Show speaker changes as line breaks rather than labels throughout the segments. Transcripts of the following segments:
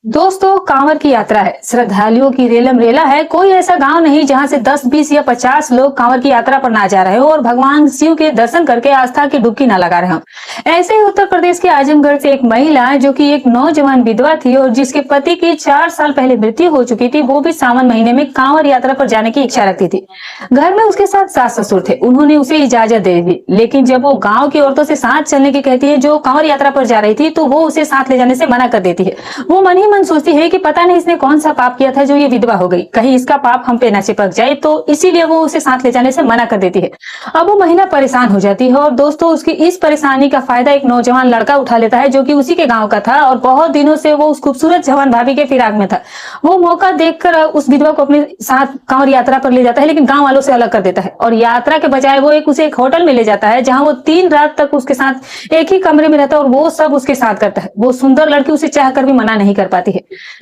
दोस्तों, कांवड़ की यात्रा है, श्रद्धालुओं की रेलम रेला है। कोई ऐसा गांव नहीं जहां से 10, 20 या 50 लोग कांवड़ की यात्रा पर ना जा रहे हो और भगवान शिव के दर्शन करके आस्था की डुबकी ना लगा रहे हो। ऐसे ही उत्तर प्रदेश के आजमगढ़ से एक महिला जो कि एक नौजवान विधवा थी और जिसके पति की 4 साल पहले मृत्यु हो चुकी थी, वो भी सावन महीने में कांवड़ यात्रा पर जाने की इच्छा रखती थी। घर में उसके साथ सास ससुर थे, उन्होंने उसे इजाजत दे दी, लेकिन जब वो गाँव की औरतों से साथ चलने की कहती है जो कांवड़ यात्रा पर जा रही थी, तो वो उसे साथ ले जाने से मना कर देती है। वो मन ही मन सोचती है कि पता नहीं इसने कौन सा पाप किया था जो ये विधवा हो गई, कहीं इसका पाप हम पे न चिपक जाए, तो इसीलिए वो उसे साथ ले जाने से मना कर देती है। अब वो महिला परेशान हो जाती है और दोस्तों, उसकी इस परेशानी का फायदा एक नौजवान लड़का उठा लेता है जो कि उसी के गांव का था और बहुत दिनों से वो उस खूबसूरत जवान भाभी के फिराक में था। वो मौका देखकर उस विधवा को अपने साथ कांवड़ यात्रा पर ले जाता है, लेकिन गांव वालों से अलग कर देता है और यात्रा के बजाय वो उसे एक होटल में ले जाता है जहां वो 3 रात तक उसके साथ एक ही कमरे में रहता है और वो सब उसके साथ करता है। वो सुंदर लड़की उसे चाहकर भी मना नहीं कर पाती है।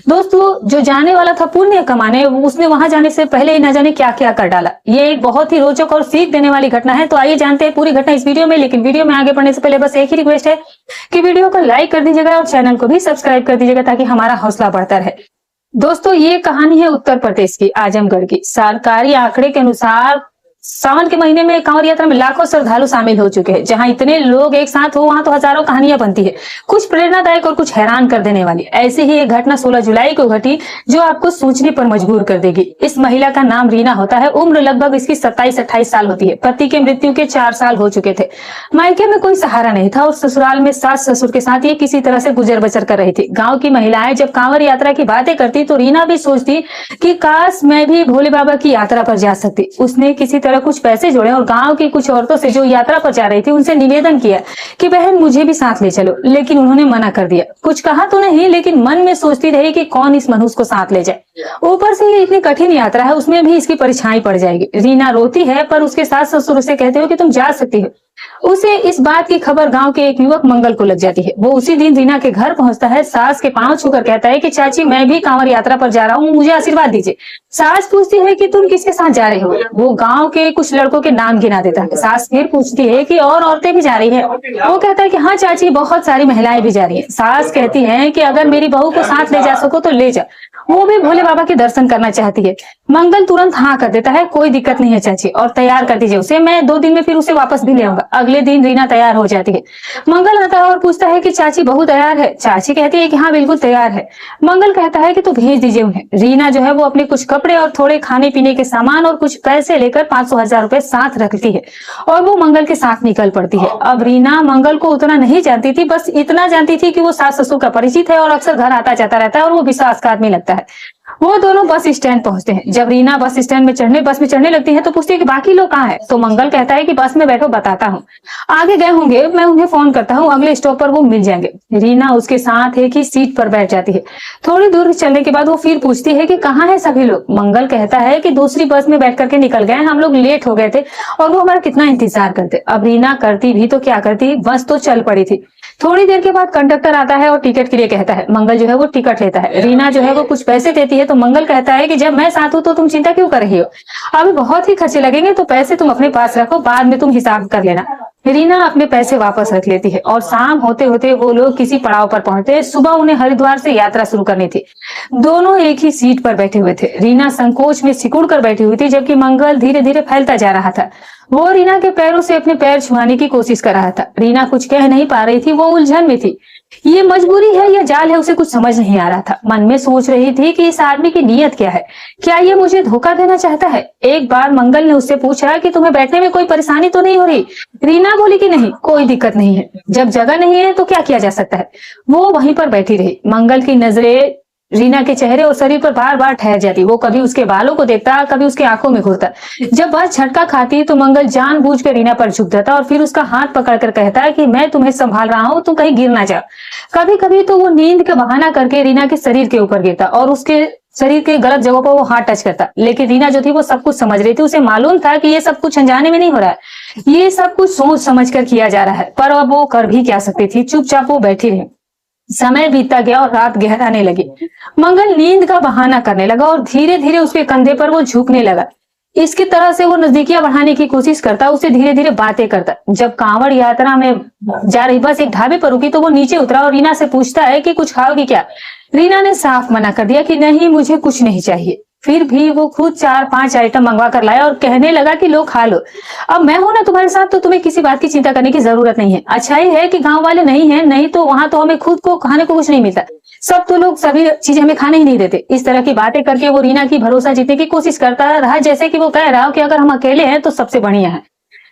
दोस्तों, जो जाने वाला था पुण्य कमाने, उसने वहां जाने से पहले ही न जाने क्या क्या कर डाला। ये एक बहुत ही रोचक और सीख देने वाली घटना है। तो आइए जानते हैं पूरी घटना इस वीडियो में। लेकिन वीडियो में आगे बढ़ने से पहले बस एक ही रिक्वेस्ट है कि वीडियो को लाइक कर दीजिएगा और चैनल को भी सब्सक्राइब कर दीजिएगा ताकि हमारा हौसला बढ़ता रहे। दोस्तों, ये कहानी है उत्तर प्रदेश की आजमगढ़ की। सरकारी आंकड़े के अनुसार सावन के महीने में कांवड़ यात्रा में लाखों श्रद्धालु शामिल हो चुके हैं। जहां इतने लोग एक साथ हो वहां तो हजारों कहानियां बनती है, कुछ प्रेरणादायक और कुछ हैरान कर देने वाली। ऐसे ही एक घटना 16 जुलाई को घटी जो आपको सोचने पर मजबूर कर देगी। इस महिला का नाम रीना होता है। उम्र लगभग इसकी 27-28 साल होती है। पति के मृत्यु के 4 साल हो चुके थे। मायके में कोई सहारा नहीं था और ससुराल में सास ससुर के साथ ये किसी तरह से गुजर बसर कर रही थी। गाँव की महिलाएं जब कांवड़ यात्रा की बातें करती तो रीना भी सोचती कि काश मैं भी भोले बाबा की यात्रा पर जा सकती। उसने किसी तरह कुछ पैसे जोड़े और गांव की कुछ औरतों से जो यात्रा पर जा रही थी उनसे निवेदन किया कि बहन मुझे भी साथ ले चलो, लेकिन उन्होंने मना कर दिया। कुछ कहा तो नहीं, लेकिन मन में सोचती रही कि कौन इस मनुष्य को साथ ले जाए। ऊपर से ये इतनी कठिन यात्रा है, उसमें भी इसकी परीक्षाएं पड़ जाएगी। रीना रोती है पर उसके सास ससुर उसे कहते हो कि तुम जा सकती हो। उसे इस बात की खबर गांव के एक युवक मंगल को लग जाती है। वो उसी दिन रीना के घर पहुंचता है। सास के पांव छूकर कहता है कि चाची मैं भी कांवड़ यात्रा पर जा रहा हूँ, मुझे आशीर्वाद दीजिए। सास पूछती है कि तुम किसके साथ जा रहे हो। वो गांव के कुछ लड़कों के नाम गिना देता है। सास फिर पूछती है कि और औरतें भी जा रही है। वो कहता है कि हाँ चाची, बहुत सारी महिलाएं भी जा रही है। सास कहती है कि अगर मेरी बहू को साथ ले जा सको तो ले जा, वो भी भोले बाबा के दर्शन करना चाहती है। मंगल तुरंत हाँ कर देता है, कोई दिक्कत नहीं है चाची, और तैयार कर दीजिए उसे, मैं 2 दिन में फिर उसे वापस भी ले आऊंगा। अगले दिन रीना तैयार हो जाती है। मंगल आता है और पूछता है कि चाची बहू तैयार है। चाची कहती है कि हाँ बिल्कुल तैयार है। मंगल कहता है कि तो भेज दीजिए उन्हें। रीना जो है वो अपने कुछ कपड़े और थोड़े खाने पीने के सामान और कुछ पैसे लेकर 500-1000 रुपए साथ रखती है और वो मंगल के साथ निकल पड़ती है। अब रीना मंगल को उतना नहीं जानती थी, बस इतना जानती थी कि वो सास ससुर का परिचित है और अक्सर घर आता जाता रहता है और वो विश्वास का आदमी लगता है। वो दोनों बस स्टैंड पहुंचते हैं। जब रीना बस में चढ़ने लगती है तो पूछती है कि बाकी लोग कहाँ हैं। तो मंगल कहता है कि बस में बैठो, बताता हूँ, आगे गए होंगे, मैं उन्हें फोन करता हूँ, अगले स्टॉप पर वो मिल जाएंगे। रीना उसके साथ एक ही सीट पर बैठ जाती है। थोड़ी दूर चलने के बाद वो फिर पूछती है कि कहाँ है सभी लोग। मंगल कहता है कि दूसरी बस में बैठ करके निकल गए, हम लोग लेट हो गए थे और वो हमारा कितना इंतजार करते। अब रीना करती भी तो क्या करती, बस तो चल पड़ी थी। थोड़ी देर के बाद कंडक्टर आता है और टिकट के लिए कहता है। मंगल जो है वो टिकट लेता है। रीना जो है वो कुछ पैसे देती है तो मंगल कहता है कि जब मैं साथ हूं तो तुम चिंता क्यों कर रही हो, अभी बहुत ही खर्चे लगेंगे तो पैसे तुम अपने पास रखो, बाद में तुम हिसाब कर लेना। रीना अपने पैसे वापस रख लेती है और शाम होते होते वो लोग किसी पड़ाव पर पहुंचते। सुबह उन्हें हरिद्वार से यात्रा शुरू करनी थी। दोनों एक ही सीट पर बैठे हुए थे। रीना संकोच में सिकुड़ कर बैठी हुई थी जबकि मंगल धीरे धीरे फैलता जा रहा था। वो रीना के पैरों से अपने पैर छुआने की कोशिश कर रहा था। रीना कुछ कह नहीं पा रही थी, वो उलझन में थी। ये मजबूरी है या जाल है, उसे कुछ समझ नहीं आ रहा था। मन में सोच रही थी कि इस आदमी की नीयत क्या है, क्या ये मुझे धोखा देना चाहता है। एक बार मंगल ने उससे पूछा कि तुम्हें बैठने में कोई परेशानी तो नहीं हो रही। रीना बोली कि नहीं, कोई दिक्कत नहीं है, जब जगह नहीं है तो क्या किया जा सकता है। वो वहीं पर बैठी रही। मंगल की नजरें रीना के चेहरे और शरीर पर बार बार ठहर जाती। वो कभी उसके बालों को देखता, कभी उसके आंखों में घूरता। जब बस झटका खाती तो मंगल जानबूझकर रीना पर झुक जाता और फिर उसका हाथ पकड़कर कहता कि मैं तुम्हें संभाल रहा हूं, तुम कहीं गिर ना जाओ। कभी कभी तो वो नींद का बहाना करके रीना के शरीर के ऊपर गिरता और उसके शरीर के गलत जगह पर वो हाथ टच करता। लेकिन रीना जो थी वो सब कुछ समझ रही थी। उसे मालूम था कि ये सब कुछ अनजाने में नहीं हो रहा है, ये सब कुछ सोच समझ कर किया जा रहा है। पर अब वो कर भी क्या सकती थी। चुपचाप वो बैठी रही। समय बीतता गया और रात गहराने लगी। मंगल नींद का बहाना करने लगा और धीरे धीरे उसके कंधे पर वो झुकने लगा। इसकी तरह से वो नजदीकियां बढ़ाने की कोशिश करता, उससे धीरे धीरे बातें करता। जब कांवड़ यात्रा में जा रही बस एक ढाबे पर रुकी तो वो नीचे उतरा और रीना से पूछता है कि कुछ खाओगी क्या। रीना ने साफ मना कर दिया कि नहीं, मुझे कुछ नहीं चाहिए। फिर भी वो खुद 4-5 आइटम मंगवा कर लाया और कहने लगा कि लो खा लो, अब मैं हूं ना तुम्हारे साथ, तो तुम्हें किसी बात की चिंता करने की जरूरत नहीं है। अच्छा ही है कि गांव वाले नहीं है, नहीं तो वहां तो हमें खुद को खाने को कुछ नहीं मिलता, सब तो लोग सभी चीजें हमें खाने ही नहीं देते। इस तरह की बातें करके वो रीना की भरोसा जीतने की कोशिश करता रहा, जैसे कि वो कह रहा हो कि अगर हम अकेले हैं तो सबसे बढ़िया है।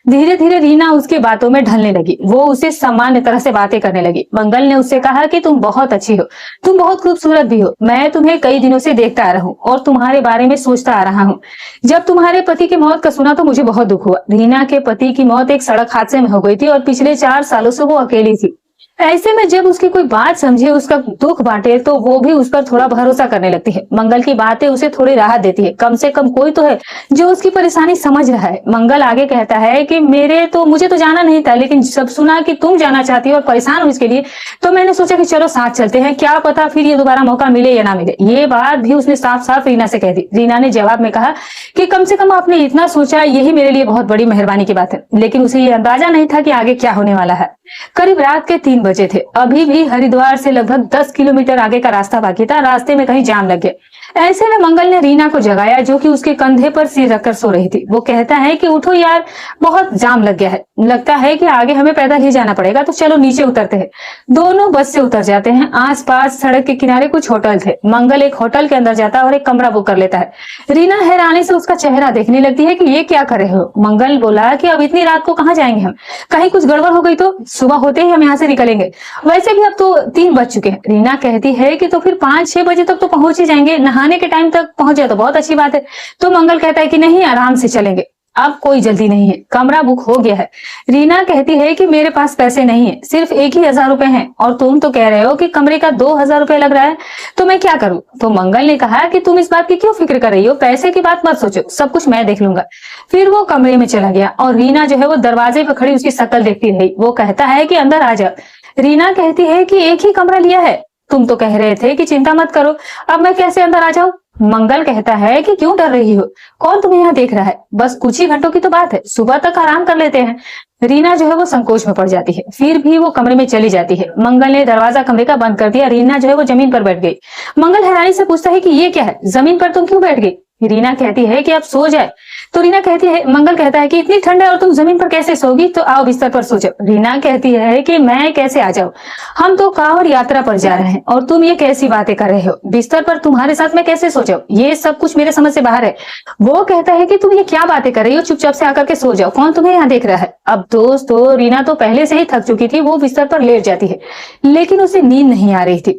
धीरे धीरे रीना उसकी बातों में ढलने लगी, वो उसे सामान्य तरह से बातें करने लगी। मंगल ने उससे कहा कि तुम बहुत अच्छी हो, तुम बहुत खूबसूरत भी हो, मैं तुम्हें कई दिनों से देखता आ रहा हूँ और तुम्हारे बारे में सोचता आ रहा हूँ। जब तुम्हारे पति की मौत का सुना तो मुझे बहुत दुख हुआ। रीना के पति की मौत एक सड़क हादसे में हो गई थी और पिछले 4 सालों से वो अकेली थी। ऐसे में जब उसकी कोई बात समझे, उसका दुख बांटे, तो वो भी उस पर थोड़ा भरोसा करने लगती है। मंगल की बातें उसे थोड़ी राहत देती है, कम से कम कोई तो है जो उसकी परेशानी समझ रहा है। मंगल आगे कहता है कि मुझे तो जाना नहीं था, लेकिन जब सुना कि तुम जाना चाहती हो और परेशान हो इसके लिए, तो मैंने सोचा कि चलो साथ चलते हैं, क्या पता फिर ये दोबारा मौका मिले या ना मिले। ये बात भी उसने साफ साफ रीना से कह दी। रीना ने जवाब में कहा कि कम से कम आपने इतना सोचा, यही मेरे लिए बहुत बड़ी मेहरबानी की बात है। लेकिन उसे ये अंदाजा नहीं था कि आगे क्या होने वाला है। करीब रात के 3 बजे थे। अभी भी हरिद्वार से लगभग 10 किलोमीटर आगे का रास्ता बाकी था। रास्ते में कहीं जाम लग गया। ऐसे में मंगल ने रीना को जगाया, जो कि उसके कंधे पर सिर रखकर सो रही थी। वो कहता है कि उठो यार, बहुत जाम लग गया है, लगता है कि आगे हमें पैदल ही जाना पड़ेगा, तो चलो नीचे उतरते हैं। दोनों बस से उतर जाते हैं। आसपास सड़क के किनारे कुछ होटल थे। मंगल एक होटल के अंदर जाता है और एक कमरा बुक कर लेता है। रीना हैरानी से उसका चेहरा देखने लगती है कि ये क्या कर रहे हो। मंगल बोला कि अब इतनी रात को कहाँ जाएंगे हम, कहीं कुछ गड़बड़ हो गई तो सुबह होते ही हम यहाँ से निकलेंगे, वैसे भी अब तो 3 बज चुके हैं। रीना कहती है कि तो फिर 5-6 बजे तक तो पहुंच ही जाएंगे, नहाने के टाइम तक पहुंच जाए तो बहुत अच्छी बात है। तो मंगल कहता है कि नहीं, आराम से चलेंगे, अब कोई जल्दी नहीं है, कमरा बुक हो गया है। रीना कहती है कि मेरे पास पैसे नहीं है, सिर्फ 1,000 रुपए हैं, और तुम तो कह रहे हो कि कमरे का 2,000 रुपए लग रहा है, तो मैं क्या करूं। तो मंगल ने कहा कि तुम इस बात की क्यों फिक्र कर रही हो, पैसे की बात मत सोचो, सब कुछ मैं देख लूंगा। फिर वो कमरे में चला गया और रीना जो है वो दरवाजे पर खड़ी उसकी शक्ल देखती रही। वो कहता है कि अंदर आ जा। रीना कहती है कि एक ही कमरा लिया है, तुम तो कह रहे थे कि चिंता मत करो, अब मैं कैसे अंदर आ जाऊं। मंगल कहता है कि क्यों डर रही हो, कौन तुम्हें यहाँ देख रहा है, बस कुछ ही घंटों की तो बात है, सुबह तक आराम कर लेते हैं। रीना जो है वो संकोच में पड़ जाती है, फिर भी वो कमरे में चली जाती है। मंगल ने दरवाजा कमरे का बंद कर दिया। रीना जो है वो जमीन पर बैठ गई। मंगल हैरानी से पूछता है कि ये क्या है, जमीन पर तुम क्यों बैठ गई। रीना कहती है कि अब सो जाए। तो रीना कहती है, मंगल कहता है कि इतनी ठंड है और तुम जमीन पर कैसे सोगी, तो आओ बिस्तर पर सो जाओ। रीना कहती है कि मैं कैसे आ जाऊं, हम तो कांवड़ यात्रा पर जा रहे हैं और तुम ये कैसी बातें कर रहे हो, बिस्तर पर तुम्हारे साथ मैं कैसे सो जाऊं, ये सब कुछ मेरे समझ से बाहर है। वो कहता है कि तुम ये क्या बातें कर रही हो, चुपचाप से आकर के सो जाओ, कौन तुम्हें यहाँ देख रहा है। अब दोस्तों, रीना तो पहले से ही थक चुकी थी, वो बिस्तर पर लेट जाती है, लेकिन उसे नींद नहीं आ रही थी।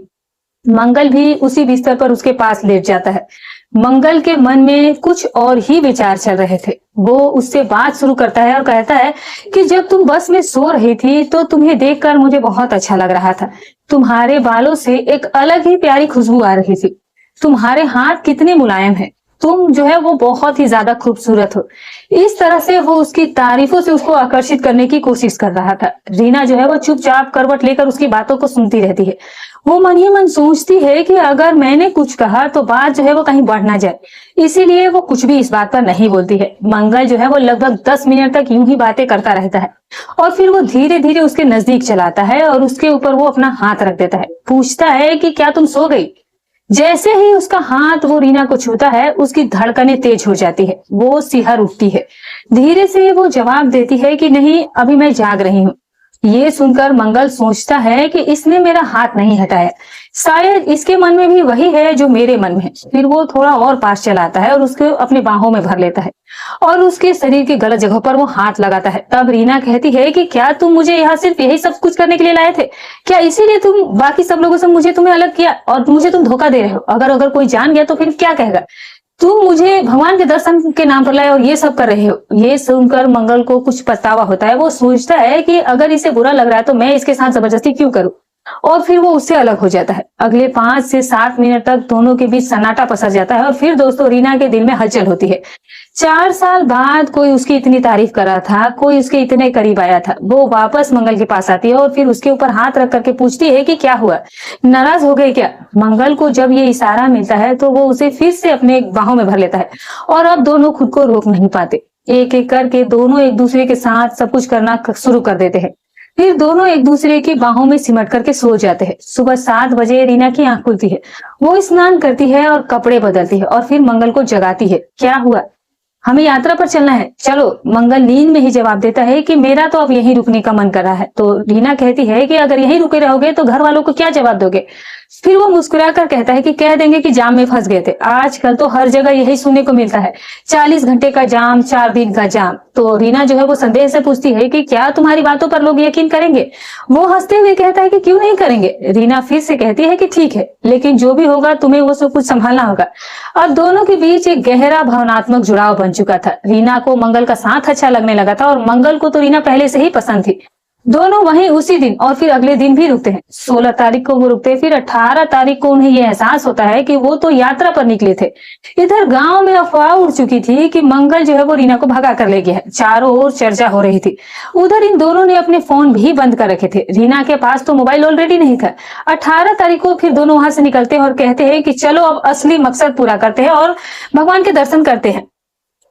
मंगल भी उसी बिस्तर पर उसके पास लेट जाता है। मंगल के मन में कुछ और ही विचार चल रहे थे। वो उससे बात शुरू करता है और कहता है कि जब तुम बस में सो रही थी तो तुम्हें देखकर मुझे बहुत अच्छा लग रहा था। तुम्हारे बालों से एक अलग ही प्यारी खुशबू आ रही थी। तुम्हारे हाथ कितने मुलायम हैं। तुम जो है वो बहुत ही ज्यादा खूबसूरत हो। इस तरह से वो उसकी तारीफों से उसको आकर्षित करने की कोशिश कर रहा था। रीना जो है वो चुपचाप करवट लेकर उसकी बातों को सुनती रहती है। वो मन ही मन सोचती है कि अगर मैंने कुछ कहा तो बात जो है वो कहीं बढ़ ना जाए, इसीलिए वो कुछ भी इस बात पर नहीं बोलती है। मंगल जो है वो लगभग 10 मिनट तक यूं ही बातें करता रहता है और फिर वो धीरे धीरे उसके नजदीक चलाता है और उसके ऊपर वो अपना हाथ रख देता है। पूछता है कि क्या तुम सो गई। जैसे ही उसका हाथ वो रीना को छूता है, उसकी धड़कनें तेज हो जाती है, वो सिहर उठती है। धीरे से वो जवाब देती है कि नहीं, अभी मैं जाग रही हूँ। ये सुनकर मंगल सोचता है कि इसने मेरा हाथ नहीं हटाया, शायद इसके मन में भी वही है जो मेरे मन में है। फिर वो थोड़ा और पास चलाता है और उसको अपने बाहों में भर लेता है और उसके शरीर की गलत जगह पर वो हाथ लगाता है। तब रीना कहती है कि क्या तुम मुझे यहाँ सिर्फ यही सब कुछ करने के लिए लाए थे, क्या इसीलिए तुम बाकी सब लोगों से तुम्हें अलग किया और मुझे तुम धोखा दे रहे हो। अगर कोई जान गया तो फिर क्या कहेगा, तुम मुझे भगवान के दर्शन के नाम पर लाए और ये सब कर रहे हो। ये सुनकर मंगल को कुछ पछतावा होता है। वो सोचता है कि अगर इसे बुरा लग रहा है तो मैं इसके साथ जबरदस्ती क्यों करूं। और फिर वो उससे अलग हो जाता है। अगले 5 से 7 मिनट तक दोनों के बीच सन्नाटा पसर जाता है और फिर दोस्तों रीना के दिल में हलचल होती है। 4 साल बाद कोई उसकी इतनी तारीफ कर रहा था, कोई उसके इतने करीब आया था। वो वापस मंगल के पास आती है और फिर उसके ऊपर हाथ रख करके पूछती है कि क्या हुआ, नाराज हो गए क्या? मंगल को जब ये इशारा मिलता है तो वो उसे फिर से अपने बाहों में भर लेता है और अब दोनों खुद को रोक नहीं पाते। एक एक करके दोनों एक दूसरे के साथ सब कुछ करना शुरू कर देते हैं। फिर दोनों एक दूसरे की बाहों में सिमट करके सो जाते हैं। सुबह 7 बजे रीना की आंख खुलती है। वो स्नान करती है और कपड़े बदलती है और फिर मंगल को जगाती है। क्या हुआ? हमें यात्रा पर चलना है, चलो। मंगल नींद में ही जवाब देता है कि मेरा तो अब यहीं रुकने का मन कर रहा है। तो रीना कहती है कि अगर यहीं रुके रहोगे तो घर वालों को क्या जवाब दोगे? फिर वो मुस्कुराकर कहता है कि कह देंगे कि जाम में फंस गए थे। आजकल तो हर जगह यही सुनने को मिलता है, 40 घंटे का जाम, 4 दिन का जाम। तो रीना जो है वो संदेह से पूछती है कि क्या तुम्हारी बातों पर लोग यकीन करेंगे? वो हंसते हुए कहता है कि क्यों नहीं करेंगे। रीना फिर से कहती है कि ठीक है, लेकिन जो भी होगा तुम्हें वो सब कुछ संभालना होगा। अब दोनों के बीच एक गहरा भावनात्मक जुड़ाव बन चुका था। रीना को मंगल का साथ अच्छा लगने लगा था और मंगल को तो रीना पहले से ही पसंद थी। दोनों वहीं उसी दिन और फिर अगले दिन भी रुकते हैं। 16 तारीख को वो रुकते, फिर 18 तारीख को उन्हें यह एहसास होता है कि वो तो यात्रा पर निकले थे। इधर गांव में अफवाह उड़ चुकी थी कि मंगल जो है वो रीना को भगा कर ले गया है। चारों ओर चर्चा हो रही थी। उधर इन दोनों ने अपने फोन भी बंद कर रखे थे। रीना के पास तो मोबाइल ऑलरेडी नहीं था। 18 तारीख को फिर दोनों वहां से निकलते हैं और कहते हैं कि चलो अब असली मकसद पूरा करते हैं और भगवान के दर्शन करते हैं।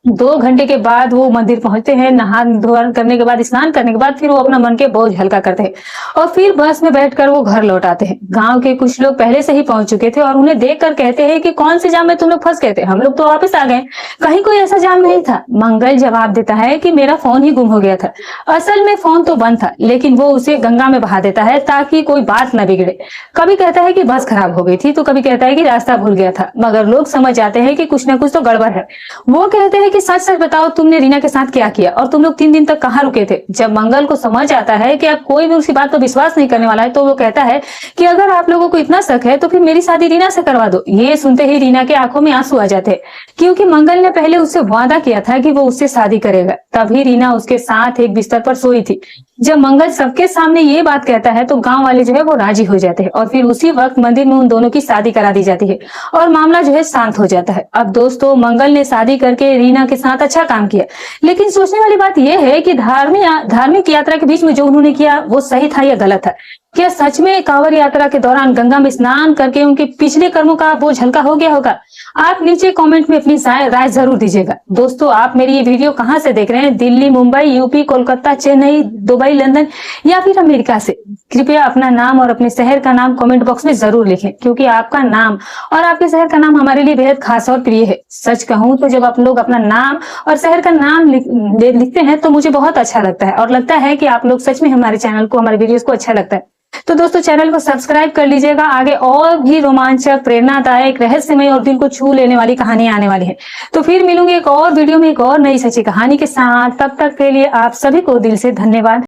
2 घंटे के बाद वो मंदिर पहुंचते हैं। नहा धोवन करने के बाद, स्नान करने के बाद फिर वो अपना मन के बोझ हल्का करते हैं और फिर बस में बैठकर वो घर लौट आते हैं। गांव के कुछ लोग पहले से ही पहुंच चुके थे और उन्हें देखकर कहते हैं कि कौन से जाम में तुम लोग फंस गए थे? हम लोग तो वापस आ गए, कहीं कोई ऐसा जाम नहीं था। मंगल जवाब देता है कि मेरा फोन ही गुम हो गया था। असल में फोन तो बंद था, लेकिन वो उसे गंगा में बहा देता है ताकि कोई बात न बिगड़े। कभी कहता है कि बस खराब हो गई थी, तो कभी कहता है कि रास्ता भूल गया था, मगर लोग समझ जाते हैं कि कुछ ना कुछ तो गड़बड़ है। वो कहते हैं कि सच सच बताओ, तुमने रीना के साथ क्या किया और तुम लोग 3 दिन तक कहाँ रुके थे? जब मंगल को समझ आता है कि अब कोई भी उसकी बात पर विश्वास नहीं करने वाला है, तो वो कहता है कि अगर आप लोगों को इतना शक है तो फिर मेरी शादी रीना से करवा दो। ये सुनते ही रीना के आंखों में आंसू आ जाते हैं, क्योंकि मंगल ने पहले उससे वादा किया था कि वो उससे शादी करेगा। तभी रीना उसके साथ एक बिस्तर पर सोई थी। जब मंगल सबके सामने ये बात कहता है तो गांव वाले जो है वो राजी हो जाते हैं और फिर उसी वक्त मंदिर में उन दोनों की शादी करा दी जाती है और मामला जो है शांत हो जाता है। अब दोस्तों, मंगल ने शादी करके रीना के साथ अच्छा काम किया, लेकिन सोचने वाली बात यह है कि धार्मिक यात्रा के बीच में जो उन्होंने किया वो सही था या गलत था? क्या सच में कांवड़ यात्रा के दौरान गंगा में स्नान करके उनके पिछले कर्मों का बोझ हल्का हो गया होगा? आप नीचे कमेंट में अपनी राय जरूर दीजिएगा। दोस्तों, आप मेरी ये वीडियो कहाँ से देख रहे हैं? Delhi, Mumbai, UP, Kolkata, Chennai, Dubai, London या फिर अमेरिका से? कृपया अपना नाम और अपने शहर का नाम कमेंट बॉक्स में जरूर लिखें, क्योंकि आपका नाम और आपके शहर का नाम हमारे लिए बेहद खास और प्रिय है। सच कहूँ तो जब आप लोग अपना नाम और शहर का नाम लिखते हैं तो मुझे बहुत अच्छा लगता है और लगता है कि आप लोग सच में हमारे चैनल को, हमारे वीडियोस को अच्छा लगता है। तो दोस्तों, चैनल को सब्सक्राइब कर लीजिएगा। आगे और भी रोमांचक, प्रेरणादायक, रहस्यमय और दिल को छू लेने वाली कहानियां आने वाली है। तो फिर मिलूंगी एक और वीडियो में एक और नई सच्ची कहानी के साथ। तब तक के लिए आप सभी को दिल से धन्यवाद।